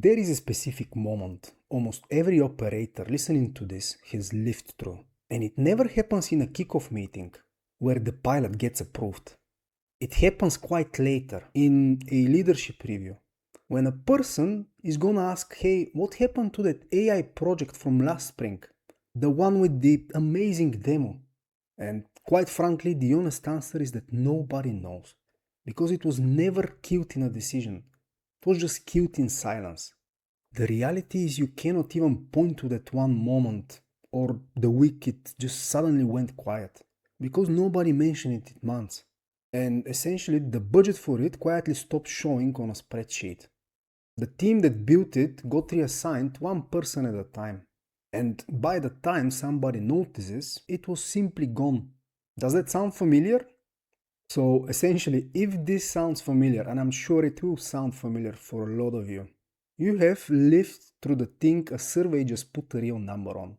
There is a specific moment almost every operator listening to this has lived through, and it never happens in a kickoff meeting where the pilot gets approved. It happens quite later in a leadership review when a person is gonna ask, hey, what happened to that AI project from last spring? The one with the amazing demo? And quite frankly, the honest answer is that nobody knows, because it was never killed in a decision. It was just killed in silence. The reality is you cannot even point to that one moment or the week it just suddenly went quiet, because nobody mentioned it in months. And essentially the budget for it quietly stopped showing on a spreadsheet. The team that built it got reassigned one person at a time. And by the time somebody notices, it was simply gone. Does that sound familiar? So essentially, if this sounds familiar, and I'm sure it will sound familiar for a lot of you, you have lived through the thing a survey just put a real number on.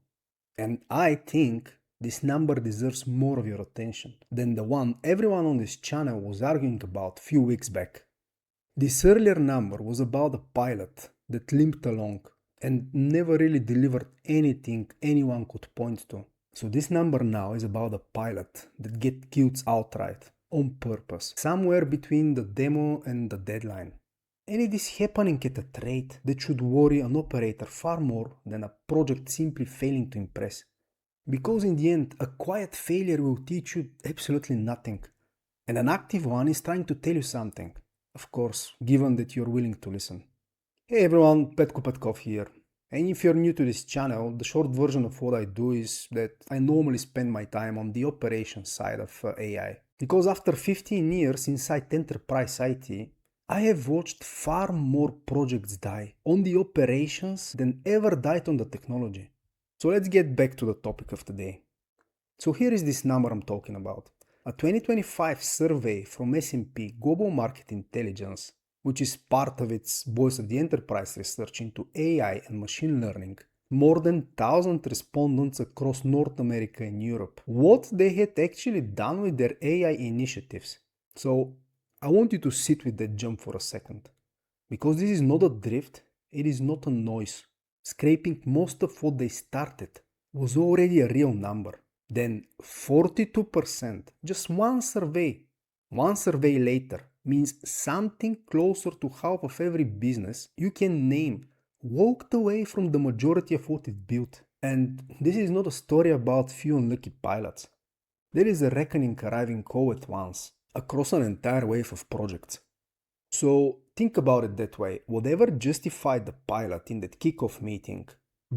And I think this number deserves more of your attention than the one everyone on this channel was arguing about a few weeks back. This earlier number was about a pilot that limped along and never really delivered anything anyone could point to. So this number now is about a pilot that gets killed outright, on purpose, somewhere between the demo and the deadline. And it is happening at a rate that should worry an operator far more than a project simply failing to impress. Because in the end, a quiet failure will teach you absolutely nothing, and an active one is trying to tell you something. Of course, given that you're willing to listen. Hey everyone, Petko Petkov here. And if you're new to this channel, the short version of what I do is that I normally spend my time on the operations side of AI. Because after 15 years inside enterprise IT, I have watched far more projects die on the operations than ever died on the technology. So let's get back to the topic of the day. So here is this number I'm talking about. A 2025 survey from S&P Global Market Intelligence, which is part of its Voice of the Enterprise research into AI and machine learning, more than 1,000 respondents across North America and Europe, what they had actually done with their AI initiatives. So I want you to sit with that jump for a second, because this is not a drift, it is not a noise. Scraping most of what they started was already a real number. Then 42%, just one survey later, means something closer to half of every business you can name walked away from the majority of what it built. And this is not a story about few unlucky pilots. There is a reckoning arriving all at once, across an entire wave of projects. So think about it that way. Whatever justified the pilot in that kickoff meeting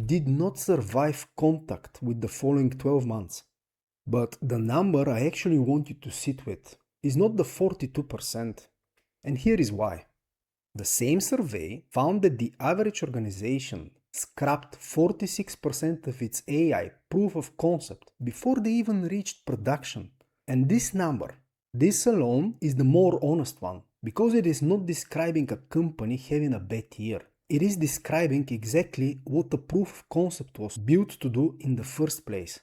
did not survive contact with the following 12 months. But the number I actually want you to sit with is not the 42%. And here is why. The same survey found that the average organization scrapped 46% of its AI proof of concept before they even reached production. And this number, this alone, is the more honest one, because it is not describing a company having a bad year. It is describing exactly what the proof of concept was built to do in the first place.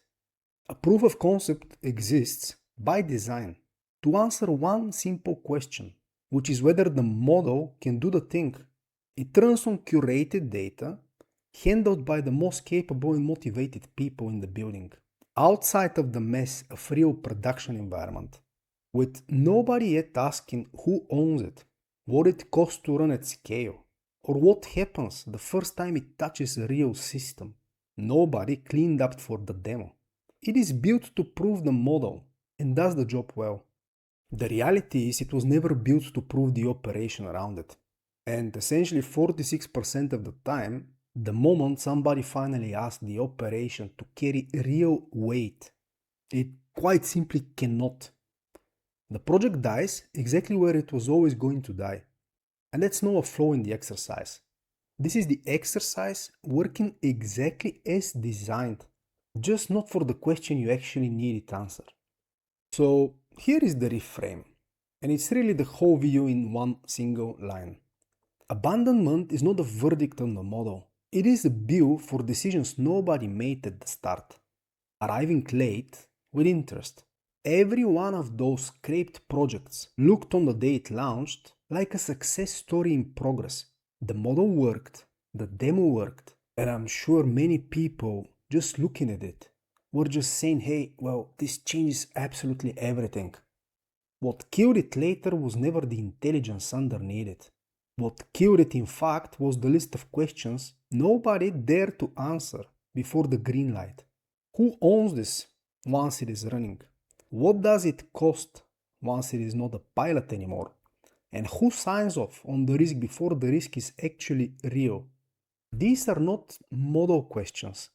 A proof of concept exists by design to answer one simple question, which is whether the model can do the thing. It runs on curated data handled by the most capable and motivated people in the building, outside of the mess of real production environment, with nobody yet asking who owns it, what it costs to run at scale, or what happens the first time it touches a real system. Nobody cleaned up for the demo. It is built to prove the model and does the job well. The reality is it was never built to prove the operation around it. And essentially 46% of the time, the moment somebody finally asks the operation to carry real weight, it quite simply cannot. The project dies exactly where it was always going to die. And that's not a flaw in the exercise. This is the exercise working exactly as designed, just not for the question you actually need it answered. So here is the reframe, and it's really the whole video in one single line. Abandonment is not a verdict on the model. It is a bill for decisions nobody made at the start, arriving late with interest. Every one of those scraped projects looked on the day it launched like a success story in progress. The model worked, The demo worked, and I'm sure many people just looking at it were just saying, hey, well, this changes absolutely everything. What killed it later was never the intelligence underneath it. What killed it, in fact, was the list of questions nobody dared to answer before the green light. Who owns this once it is running? What does it cost once it is not a pilot anymore? And who signs off on the risk before the risk is actually real? These are not model questions.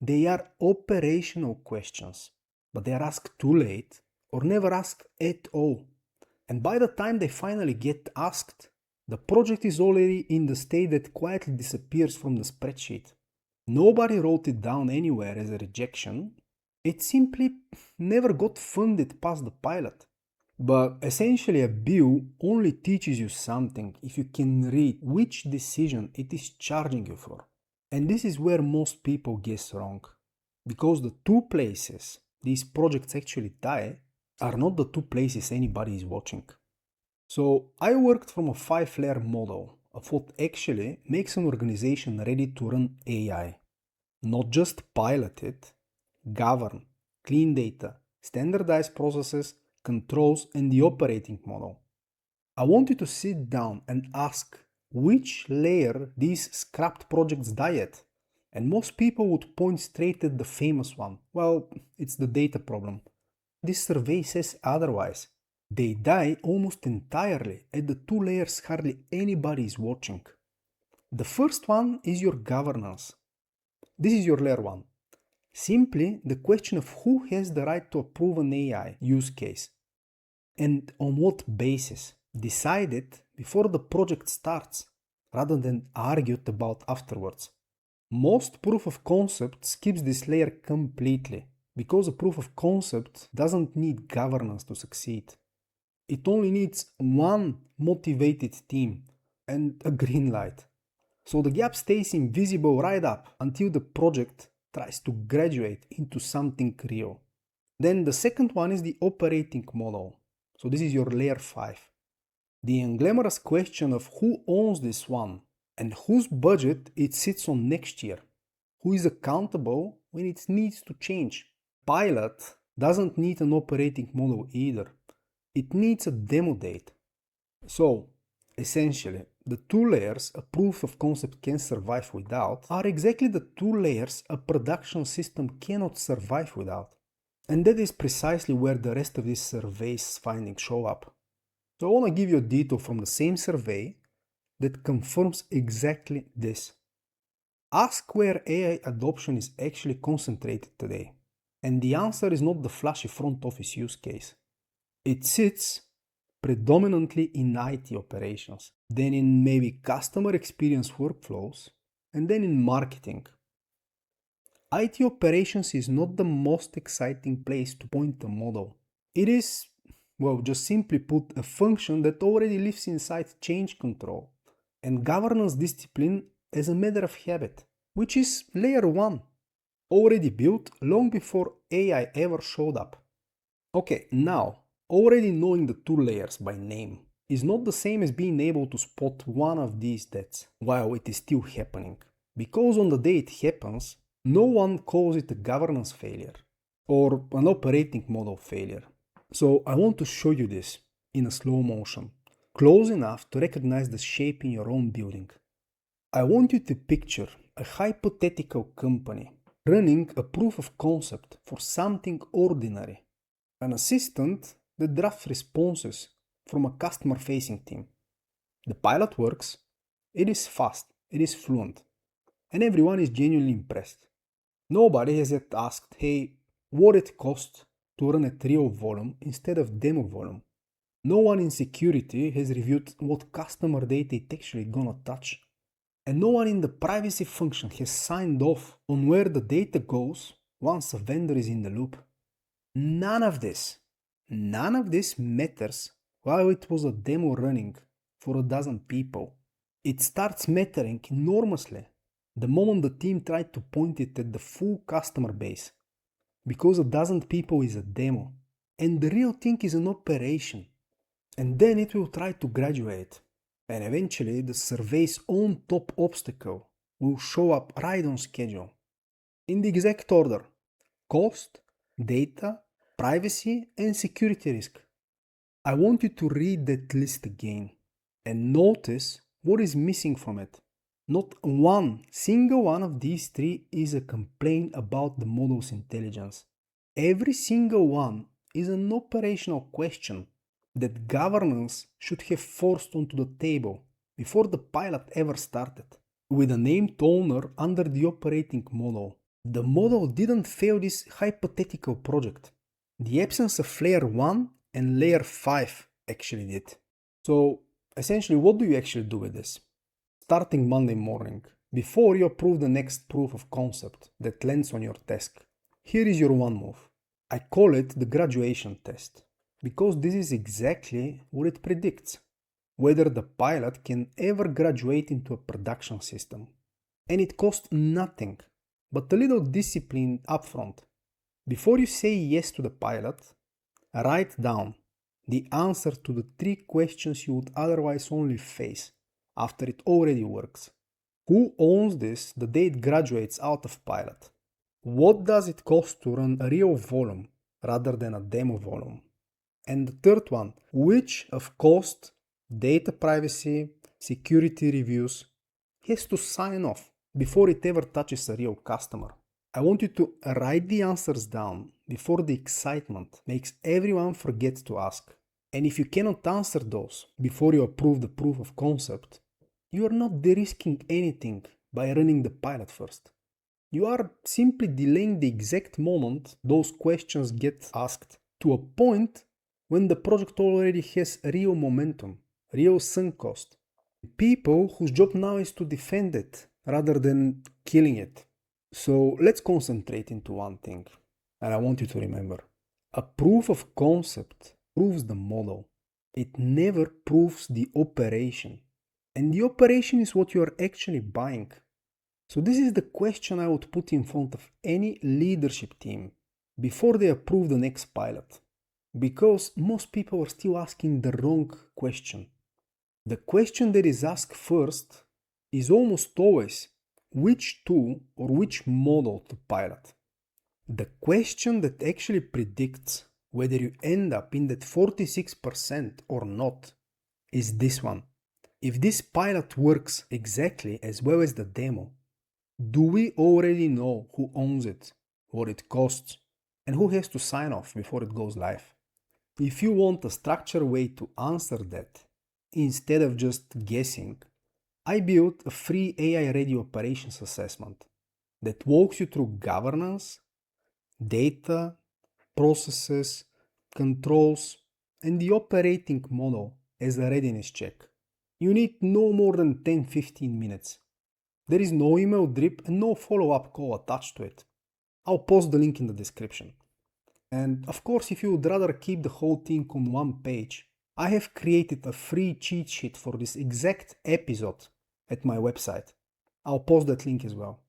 They are operational questions, but they are asked too late or never asked at all. And by the time they finally get asked, the project is already in the state that quietly disappears from the spreadsheet. Nobody wrote it down anywhere as a rejection. It simply never got funded past the pilot. But essentially, a bill only teaches you something if you can read which decision it is charging you for. And this is where most people guess wrong. Because the two places these projects actually die are not the two places anybody is watching. So I worked from a 5-layer model of what actually makes an organization ready to run AI. Not just pilot it, govern, clean data, standardize processes, controls, and the operating model. I want you to sit down and ask which layer these scrapped projects die at. And most people would point straight at the famous one. Well, it's the data problem. This survey says otherwise. They die almost entirely at the two layers hardly anybody is watching. The first one is your governance. This is your layer 1. Simply the question of who has the right to approve an AI use case and on what basis. Decided before the project starts rather than argued about afterwards. Most proof of concept skips this layer completely because a proof of concept doesn't need governance to succeed. It only needs one motivated team and a green light. So the gap stays invisible right up until the project tries to graduate into something real. Then the second one is the operating model. So this is your layer 5. The unglamorous question of who owns this one and whose budget it sits on next year. Who is accountable when it needs to change? Pilot doesn't need an operating model either. It needs a demo date. So, essentially, the two layers a proof of concept can survive without are exactly the two layers a production system cannot survive without. And that is precisely where the rest of this survey's findings show up. So I want to give you a detail from the same survey that confirms exactly this. Ask where AI adoption is actually concentrated today. And the answer is not the flashy front office use case. It sits predominantly in IT operations, then in maybe customer experience workflows, and then in marketing. IT operations is not the most exciting place to point a model. It is, well, just simply put, a function that already lives inside change control and governance discipline as a matter of habit, which is layer 1, already built long before AI ever showed up. Okay, now, already knowing the two layers by name is not the same as being able to spot one of these deaths while it is still happening, because on the day it happens, no one calls it a governance failure or an operating model failure. So I want to show you this in a slow motion, close enough to recognize the shape in your own building. I want you to picture a hypothetical company running a proof of concept for something ordinary, an assistant that drafts responses from a customer-facing team. The pilot works, it is fast, it is fluent, and everyone is genuinely impressed. Nobody has yet asked, hey, what it costs to run at real volume instead of demo volume. No one in security has reviewed what customer data it actually gonna touch. And no one in the privacy function has signed off on where the data goes once a vendor is in the loop. None of this matters while it was a demo running for a dozen people. It starts mattering enormously the moment the team tried to point it at the full customer base. Because a dozen people is a demo, and the real thing is an operation. And then it will try to graduate. And eventually the survey's own top obstacle will show up right on schedule. In the exact order: cost, data, privacy, and security risk. I want you to read that list again and notice what is missing from it. Not one single one of these three is a complaint about the model's intelligence. Every single one is an operational question that governance should have forced onto the table before the pilot ever started. With a named owner under the operating model, the model didn't fail this hypothetical project. The absence of layer 1 and layer 5 actually did. So essentially, what do you actually do with this? Starting Monday morning, before you approve the next proof of concept that lands on your desk, here is your one move. I call it the graduation test, because this is exactly what it predicts: whether the pilot can ever graduate into a production system. And it costs nothing but a little discipline upfront. Before you say yes to the pilot, write down the answer to the 3 questions you would otherwise only face after it already works. Who owns this the day it graduates out of pilot? What does it cost to run a real volume rather than a demo volume? And the third one, which of cost, data privacy, security reviews has to sign off before it ever touches a real customer? I want you to write the answers down before the excitement makes everyone forget to ask. And if you cannot answer those before you approve the proof of concept, you are not de-risking anything by running the pilot first. You are simply delaying the exact moment those questions get asked to a point when the project already has real momentum, real sunk cost. People whose job now is to defend it rather than killing it. So let's concentrate into one thing, and I want you to remember. A proof of concept proves the model. It never proves the operation. And the operation is what you are actually buying. So this is the question I would put in front of any leadership team before they approve the next pilot. Because most people are still asking the wrong question. The question that is asked first is almost always which tool or which model to pilot. The question that actually predicts whether you end up in that 46% or not is this one. If this pilot works exactly as well as the demo, do we already know who owns it, what it costs, and who has to sign off before it goes live? If you want a structured way to answer that, instead of just guessing, I built a free AI-ready operations assessment that walks you through governance, data, processes, controls, and the operating model as a readiness check. You need no more than 10-15 minutes. There is no email drip and no follow-up call attached to it. I'll post the link in the description. And of course, if you would rather keep the whole thing on one page, I have created a free cheat sheet for this exact episode at my website. I'll post that link as well.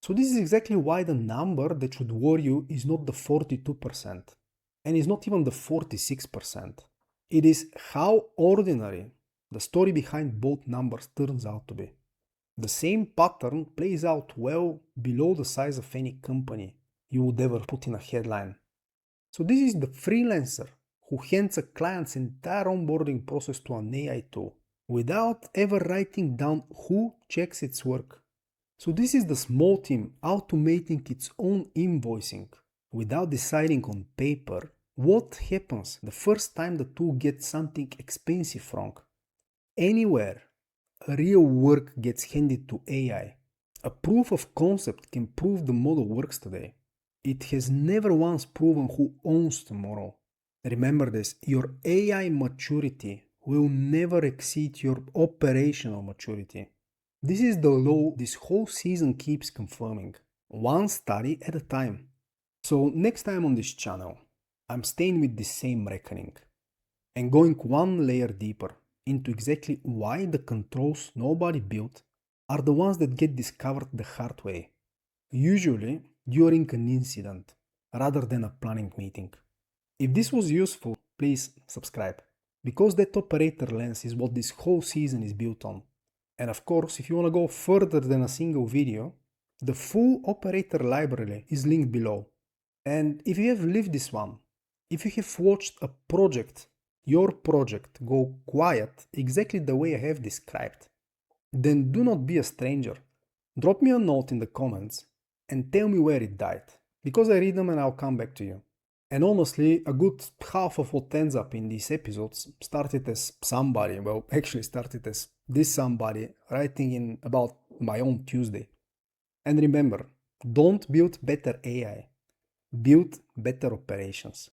So this is exactly why the number that should worry you is not the 42% and is not even the 46%. It is how ordinary the story behind both numbers turns out to be. The same pattern plays out well below the size of any company you would ever put in a headline. So this is the freelancer who hands a client's entire onboarding process to an AI tool without ever writing down who checks its work. So this is the small team automating its own invoicing without deciding on paper what happens the first time the tool gets something expensive wrong. Anywhere real work gets handed to AI, a proof of concept can prove the model works today. It has never once proven who owns tomorrow. Remember this, your AI maturity will never exceed your operational maturity. This is the law this whole season keeps confirming, one study at a time. So next time on this channel, I'm staying with the same reckoning and going one layer deeper into exactly why the controls nobody built are the ones that get discovered the hard way, usually during an incident rather than a planning meeting. If this was useful, please subscribe, because that operator lens is what this whole season is built on. And of course, if you want to go further than a single video, the full operator library is linked below. And if you have lived this one, if you have watched a project, your project, go quiet exactly the way I have described, then do not be a stranger. Drop me a note in the comments and tell me where it died, because I read them and I'll come back to you. And honestly, a good half of what ends up in these episodes started as somebody, well, actually started as this somebody writing in about my own Tuesday. And remember, don't build better AI, build better operations.